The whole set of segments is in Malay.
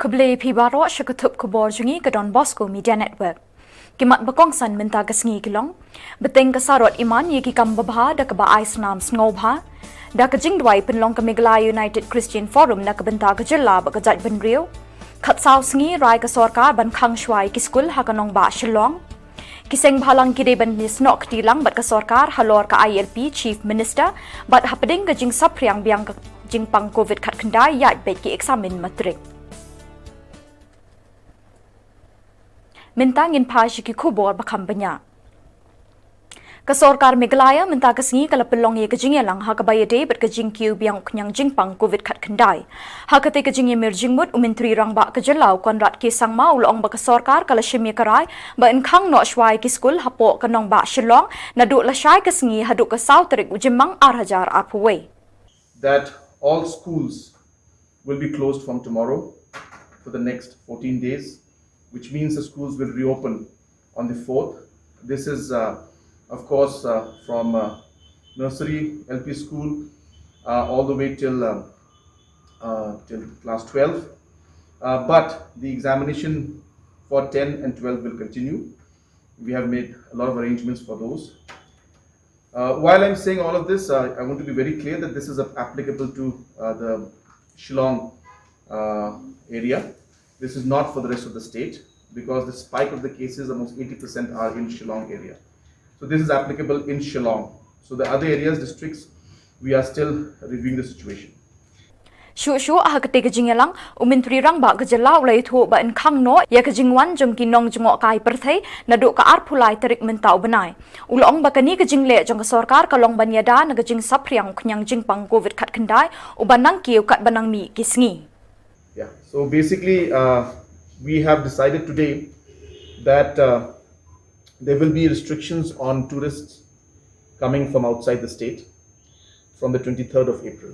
Kuble Pibaro Shakatup Khubor Jungi Kadon Bosco Media Network. Kimat bakong san minta kasngi kilong. Beteng kasarot iman yiki kambabha da kaba ais nam snobha. Da kajing dwai penlong ka Meghalaya United Christian Forum na kabenta ka Jylla ba kajat benrio. Khatsaw sngi rai ka sorkar ban khang shwai ki skul hakanong ba Shillong. Kiseng bhalang kide ban ni snok tilang bat ka sorkar halor ka ILP Chief Minister bat hapading ka jing sapriang biang ka jing pang COVID khat khandai yat bet ki examen matrik. Minta ngin pashi ki Khubor bakam banya. Kasorkar Meghalaya minta kasngi kala pelong ye kajing lang ha kabaya de bet kajing kiu biang knyang jing pang COVID khat khandai. Ha kate kajing ye mirjing mut umintri rang ba ka Jylla konrat ki sangma ulong ba kasorkar kala shimi karai ba in khang no shwai ki skul hapo kanong ba Shillong na du la shai kasngi hadu ka saw tarik ujimang 8,000 arpuwe. That all schools will be closed from tomorrow for the next 14 days. Which means the schools will reopen on the 4th. This is, of course, from nursery, LP school, all the way till class 12. But the examination for 10 and 12 will continue. We have made a lot of arrangements for those. While I'm saying all of this, I want to be very clear that this is applicable to the Shillong area. This is not for the rest of the state because the spike of the cases, almost 80% are in Shillong area. So this is applicable in Shillong. So the other areas, districts, we are still reviewing the situation. Shu ah kate kajing lang umintri rang ba ka Jylla ulai thu ba in khang no ya kajing wan jong ki nong jong kai perthai na do ka ar phulai tarik mentau banai ulong ba kani kajing le jong ka sorkar ka long banyada na kajing sapriang khnyang jing pang COVID khat khandai ubanang kiu kat banang mi kisngi. Yeah, so basically we have decided today that there will be restrictions on tourists coming from outside the state from the 23rd of April.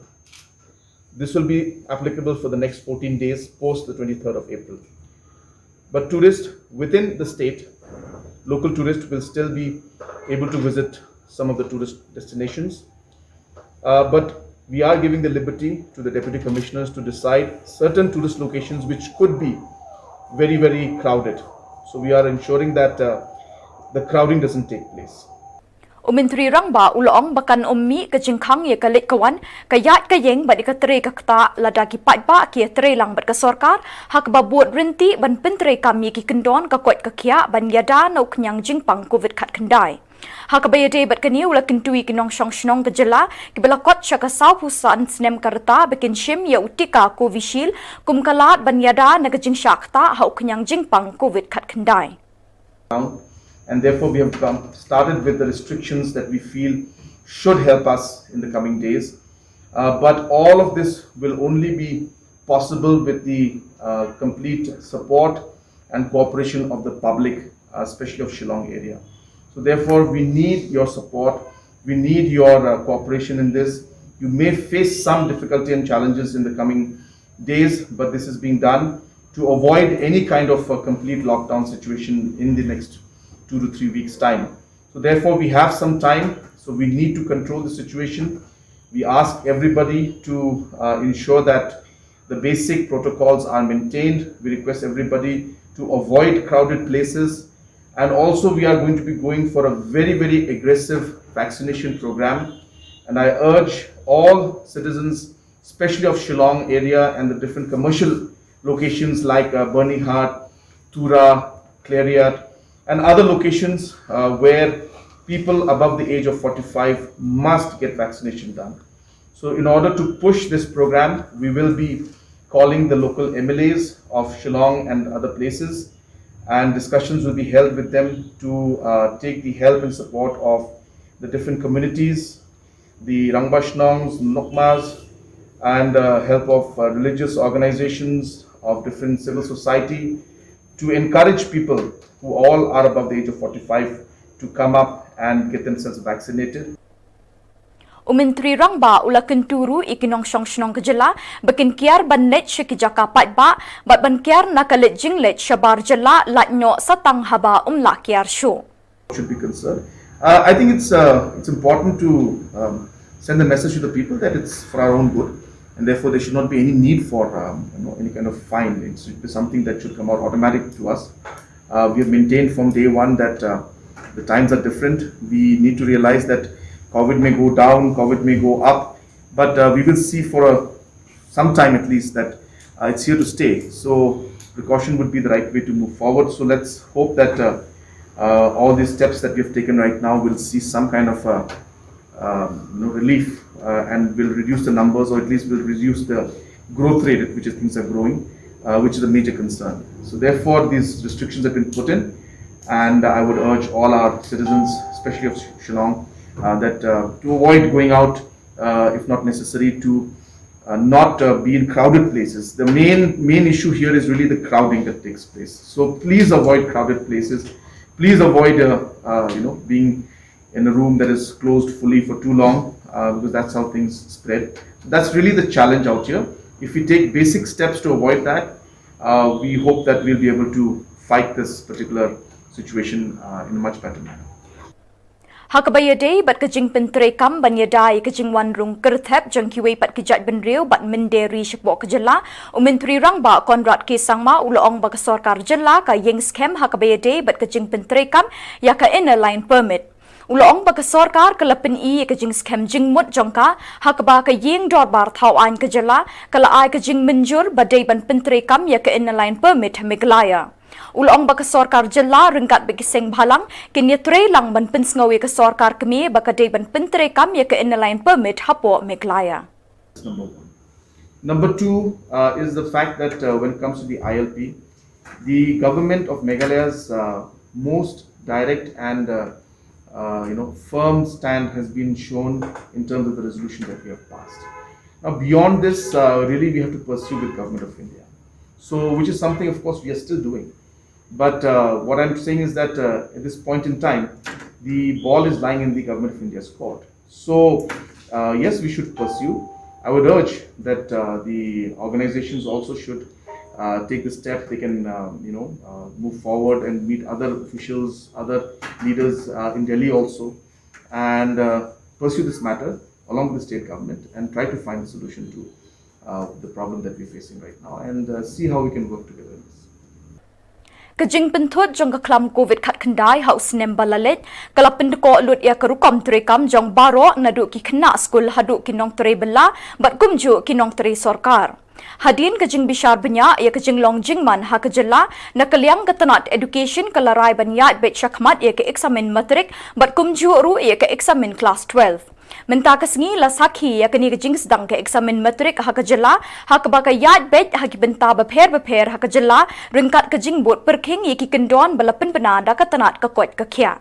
This will be applicable for the next 14 days post the 23rd of April. But tourists within the state, local tourists will still be able to visit some of the tourist destinations. But we are giving the liberty to the deputy commissioners to decide certain tourist locations which could be very, very crowded. So we are ensuring that the crowding doesn't take place. Umintri rang ba ulong bakan ummi kajing khang ye kalit kawan kayat kayeng ba dikatre kakta ladaki pat ba ki tre lang bat ka sorkar hak ba buat rinti ban pentre kami ki kendon ka kwat ka kya ban yada no knyang jing pang COVID khat khandai. Hakabaya de bat kani ula kintui kinong shong shnong ka Jylla kibala kot shaka saw pusan snem karta bekin shim ya utika Covishield kumkalat banyada nagajing shakta ha uknyang jing pang COVID khat khandai. And therefore we have started with the restrictions that we feel should help us in the coming days. But all of this will only be possible with the complete support and cooperation of the public, especially of Shillong area. So therefore, we need your support. We need your cooperation in this. You may face some difficulty and challenges in the coming days, but this is being done to avoid any kind of a complete lockdown situation in the next 2 to 3 weeks' time. So therefore, we have some time. So we need to control the situation. We ask everybody to ensure that the basic protocols are maintained. We request everybody to avoid crowded places. And also we are going to be going for a very, very aggressive vaccination program. And I urge all citizens, especially of Shillong area and the different commercial locations like Burnihart, Tura, Clariat, and other locations where people above the age of 45 must get vaccination done. So in order to push this program, we will be calling the local MLAs of Shillong and other places, and discussions will be held with them to take the help and support of the different communities, the Rangbashnongs, Nokmas, and help of religious organizations of different civil society to encourage people who all are above the age of 45 to come up and get themselves vaccinated. Umintri rang ba ula kenturu ikinong shong shnong ka Jylla bakin kiar ban net shiki jaka pat ba bat ban kiar nakalit jinglet shabar Jylla latnyo satang haba la kiar shu. Should be concerned. I think it's important to send a message to the people that it's for our own good and therefore there should not be any need for any kind of fine. It should be something that should come out automatic to us. We have maintained from day one that the times are different. We need to realize that COVID may go down, COVID may go up, but we will see for some time at least that it's here to stay. So precaution would be the right way to move forward. So let's hope that all these steps that we have taken right now will see some kind of relief and will reduce the numbers, or at least will reduce the growth rate at which things are growing, which is a major concern. So therefore these restrictions have been put in, and I would urge all our citizens, especially of Shillong, that to avoid going out if not necessary, to not be in crowded places. The main issue here is really the crowding that takes place. So please avoid crowded places. Please avoid being in a room that is closed fully for too long, because that's how things spread. That's really the challenge out here. If we take basic steps to avoid that, we hope that we'll be able to fight this particular situation in a much better manner. Hakabaya day bat kajing pentre kam banyadai kajing wan rung kerthep jang kiwei pat kijat benriu bat menderi shikbo kejela umentri rang ba Konrad ke sangma uloong ba sorkar jela ka yeng scam hakabaya day bat kajing pentre kam ya ka inner line permit uloong ba sorkar ka lapin I kajing scam jing mut jongka hakaba ka yeng dor bar thau an kejela kala ai kajing menjur ba day ban pentre kam ya ka inner line permit Meghalaya Ulong baka sorkar jela ringkat bagi seng bhalang kini tre lang ban pensngawi ke sorkar kami baka day ban pentre kam ya ke inline permit hapo Meghalaya. Number one. Number two is the fact that when it comes to the ILP, the government of Meghalaya's most direct and firm stand has been shown in terms of the resolution that we have passed. Now beyond this, really we have to pursue with Government of India. So which is something of course we are still doing. But what I'm saying is that at this point in time, the ball is lying in the Government of India's court. So yes, we should pursue. I would urge that the organizations also should take the step. They can move forward and meet other officials, other leaders in Delhi also, and pursue this matter along with the state government and try to find a solution to the problem that we're facing right now, and see how we can work together in this. Kajing penthut jong kaklam COVID kat kendai haus nem balalet kalapin deko lut ya kerukom terekam jong baro naduk ki kena skul haduk ki nong tere bela bat kumju ki nong tere sorkar. Hadin kajing bishar banyak ya kajing long jingman ha kejela na kaliang ketenat education kalarai banyak bet syakmat ya ke eksamen matrik bat kumju ru ya ke eksamen kelas 12. Menta kesengi la sakhi ya kini kajing sedang ke eksamen matrik ha kejela ha kebaka yat bet ha ki benta beper ha kejela ringkat kajing bot perking ya ki kendon balapin penada ketenat kekot kekia.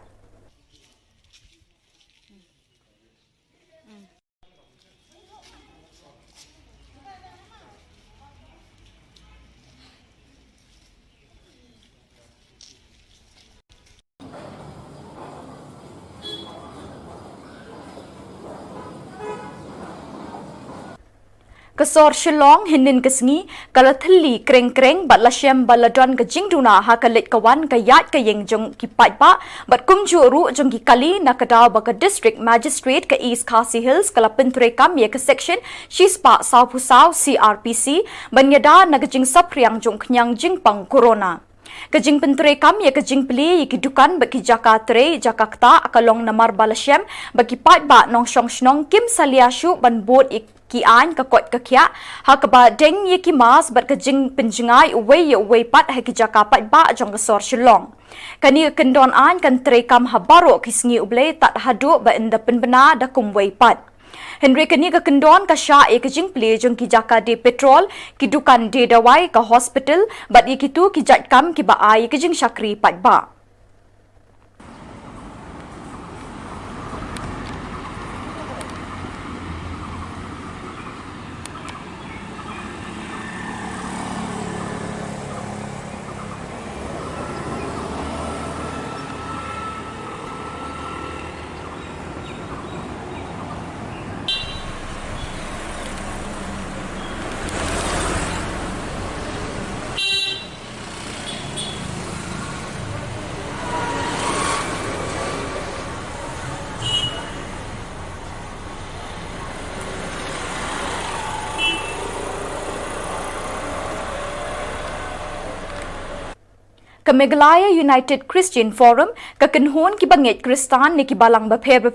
Kesor Shillong hinin kesengi kala theli kreng bat lasyam baladon ke jingduna ha kalit kawan kayat kayeng jong ki patpa bat kumju ru jong ki kali na kadaw baka district magistrate ke East Khasi Hills kala pentrekam ye ke section Shispa Sau Pusau CRPC banyada na kejing sapriang jong knyang jingpang corona. Kajing pentrekam ya kajing peli ya kidukan bagi Jakarta Jakarta akalong namar balasyam bagi patba nong syong snong kim saliasyu ban bot ki an ka kot ka kya ha ka ba deng ye ki mas bat ka jing penjengai uwei pat ha ki jaka pat ba jong ka sor Shillong kani kendon an kan trekam ha baro ki sngi uble tat hadu ba inda penbena da kum wei pat Henry kani ka kendon ka sha ye ka jing ple jong ki jaka de petrol ki dukan de dawai ka hospital bat ye ki tu ki jat kam ki ba ai ka jing syakri pat ba ke Meghalaya United Christian Forum ke kenhon ki banget Kristan ni ki balang beper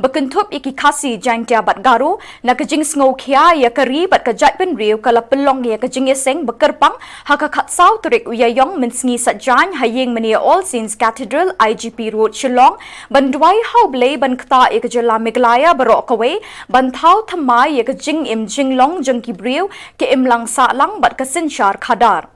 bekentup iki kasi jang tiabat garu na ke jing sngo khia ya kari bat ke jat pen riu kala pelong ya ke jing seng bekerpang haka khat sau turik uyayong mensngi satjan hayeng menia All Saints Cathedral IGP Road Shillong bandwai hau blei ban kta ya ke Jylla Meghalaya barok kawe ban thau thamai ya ke jing im jinglong jang ki briu ke im lang sa lang bat ke sinchar khadar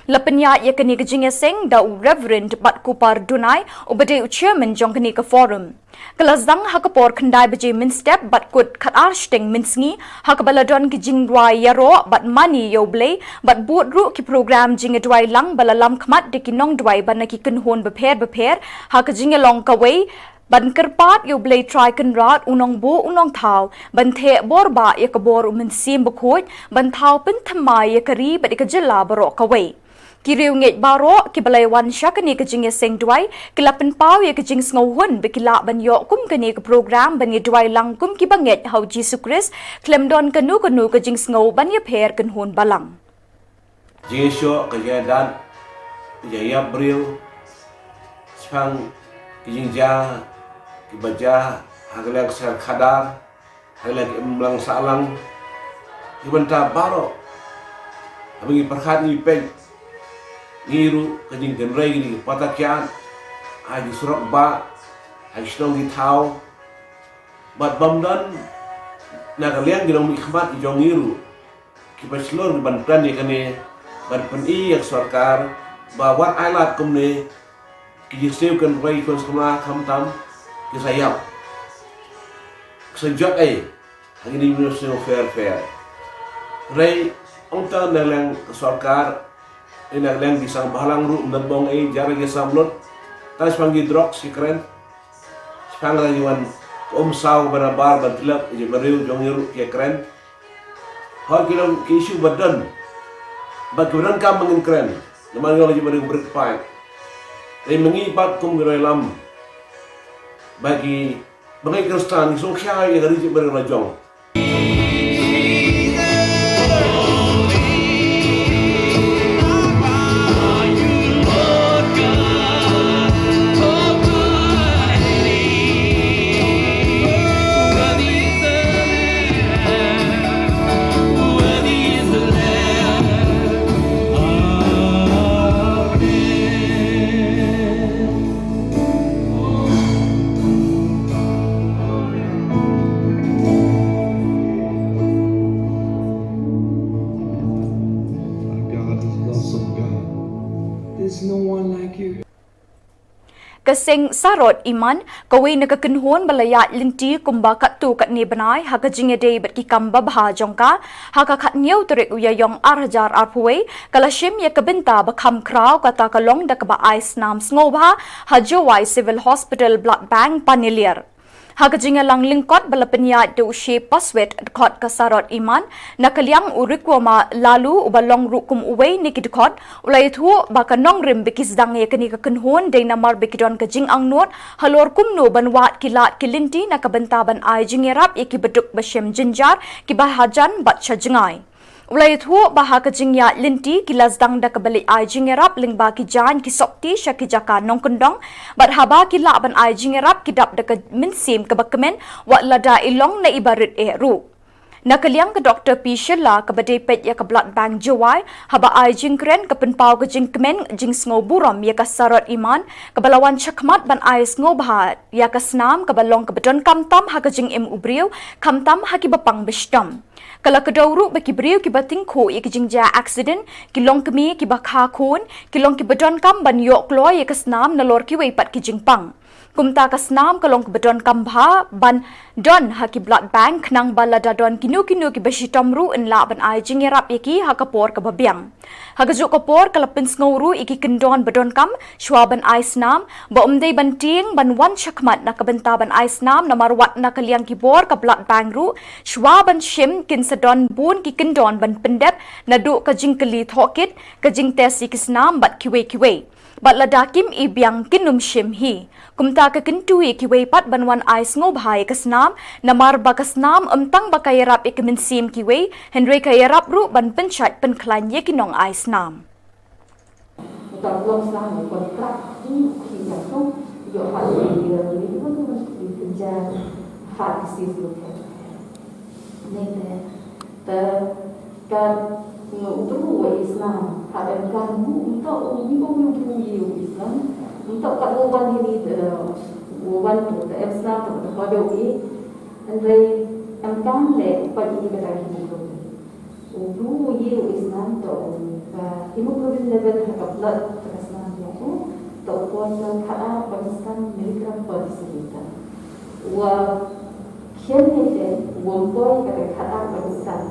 Lapenya ya kini ke jing seng da Reverend bat kupar dunai ubade chairman jong kini ke forum Kelazang hakapor kendai beje min step bat kut khat arsteng min sngi hakabaladon ki jing dwai yaro bat mani yo blei bat but ru ki program jing dwai lang balalam khmat de ki nong dwai ban ki kunhon beper hak jing long kawai ban kerpat yo blei try kan rat unong bo unong thau ban the bor ba ya ka bor min sim bkhoj ban thau pen thamai ya kari bat ka Jylla baro kawai Kiriu nget baro ki balai wan syakani ke jing seng duai kilapen pau ya ke jing sngohun bekila ban yo kum kani ke program ban ye duai lang kum ki banget hau Jesus Christ klem don kanu ke jing sngo ban ye pher kan hun balang Jing syo ke jadan ya bril sang ki jing ja ki baja hagala sar khadar hagala imlang salang ki banta baro abingi perkhat ni pen Niru kajing genrai gini patakyan agi surak ba agi Shillong di thau bat bamdan na kalian ginong mikmat ijong niru kipa Shillong ban plan ni kane ban pen i yak sarkar ba wat ailat kumne ki sew kan rai kon sama kham tam ki sayap sejak hari ini Minister fair rai onta nalang sarkar ina lang bisang bahalang ru nabong jara ge samlot tas pangi drok si kren spanga yuan saw barabar badlap je bariu jongiru ke kren har kilom isu badan baguran kam mangin kren naman yo je bariu break pipe ai mangi pat kum lam bagi bangai Kristan so kya ye gari je bariu rajong There's no one like you. Kasing sarot iman kawi nakakenhon balaya linti kumba katu kat ni banai haka jingede bat ki kamba bha jongka haka khat nyau turik uyayong arhajar arpuwe kalashim ya kabinta bakham kraw kata kalong dakaba ice nam sngoba hajowai civil hospital blood bank panilier haka jinga lang lingkot balapenya de ushe paswet khot kasarot iman nakaliang urikwama lalu ubalong rukum uwei nikidkhot ulai thu bakanong rim bikis dang ye kani ka kunhon de namar bikidon ka jing angnot halor kumno banwat kilat kilinti nakabanta ban ai jingerap ikibaduk bashem jinjar kibahajan batcha jingai Ulai thu baha ka jingya linti kilas dang da kabali ai jingerap lingba ki jan ki sokti shaki jaka nong kondong bat haba ki la ban ai jingerap ki dap da ka minsim ka bakmen wa lada ilong na ibarit ru Nakaliang ke Dr. P. Shilla ke badai pet ya ke blood bank jawai haba ai jingkren ke penpau ke jingkemen jing sngo buram ya ke sarot iman ke balawan chakmat ban ai sngo bahat ya ke senam ke balong ke bedon kamtam ha ke jing im ubriu kamtam ha ki bapang bestam Kala kedauru baki beriu ki bating ko ya ki jingja accident ki long kemi ki bakha khun ki long ki bedon kam ban yok loy ya ke senam nalor ki wei pat ki jingpang kumta ka senam kalong ke bedon kam bha ban don ha ki blood bank nang balada don kinu ki besitom ru in la ban ai jingerap ya ki ha kapor ka babiang ha ka juk kapor kala pin sngoru iki kendon bedon kam shwa ban ai senam ba umdei ban ting ban wan chakmat na ka benta ban ai senam na marwat na kaliang ki bor ka blood bank ru shwa ban shim kin sadon bun ki kendon ban pendep na du ka jingkeli thokit ka jing tesi ki senam bat kiwe bat ladakim ibiang kinum shim hi kumta ka kintui ki wei pat banwan ai sngo bhai ka snam namar ba ka snam tang ba kay rap ik min sim ki wei henry kay rap ru ban penchat pen klan ye ki nong ai snam Tao long sang một kontrak ini yang tu yo hal dia ini tu mesti kerja hard disease look nete ta kan untuk Islam ada kan untuk ini pun Islam untuk kat uban ini uban tu Islam tu ada ini andai amkan le pagi kita hidup untuk Islam tu hemoglobin level atau blood terkesan dia tu puasa kada persen miligram per desiliter. Wa kian ni womboy kada persen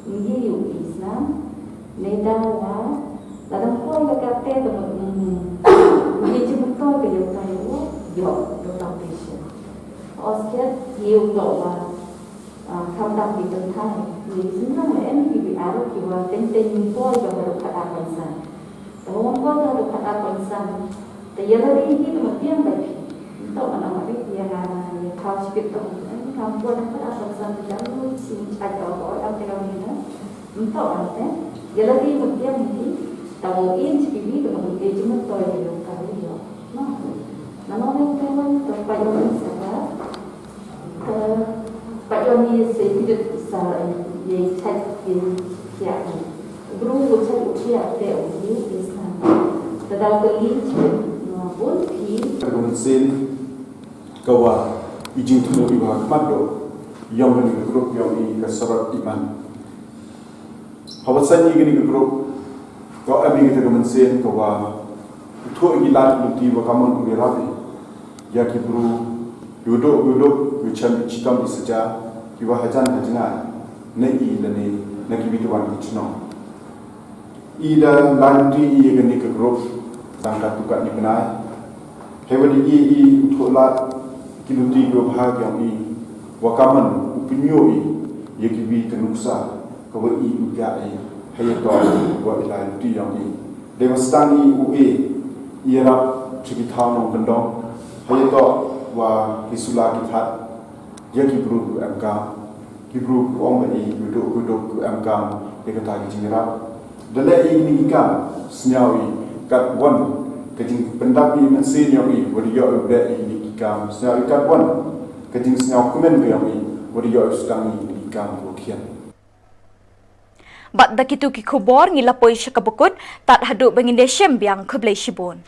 ini Islam nedang wa dalam koi kata ini cuma koi ke yang tahu yo total patient. Oscar hiu doa tham đăng bị tấn thai vì chính là em bị áo thìว่าเป็นตัวyang baru kata konsan. Tahu apa baru kata konsan. Tapi lagi ini kemudian lagi. Tahu mana dia yang tahu sikit tu. Kamu buat kata konsan jangan sih ada orang yang ini. Tahu apa? Dia lagi kemudian ini tahu ini sikit kemudian cuma tu yang tahu dia. Nah, orang yang tempat yang sana. Pak Yoni sedikit besar yang cek yang guru cek dia ini Islam. Tetapi kelih pun di. Kemudian kawa izin temu ibu mado yang ini grup yang ini keserat iman. Hawasan ini grup kau abis kita kemudian kawa itu ilat bukti bakaman ubirabi ya kibru duduk macam citam di seja kiwa hajan hajana nei dani nak bituan kicno ida lanti ia geni ke grup tangkat tukat ni benai hewani i uthola kiluti go bahag yang i wakaman upinyo i ye kibi tenuksa kawa i uga i hayato wa lanti yang i devastani ue ira cikithano pendong hayato wa kisula kithat ya kibru MK kibru om bani duduk MK dekata jingra dala ini ikam senyawi kat wan kejing pendapi mensin yang i wadiyo ubda ini ikam senyawi kat wan kejing senyaw komen yang i wadiyo sedang ikam bukian Bat dakitu ki khubor ngilapoi syakabukut tat haduk bangin desem biang keblai shibun.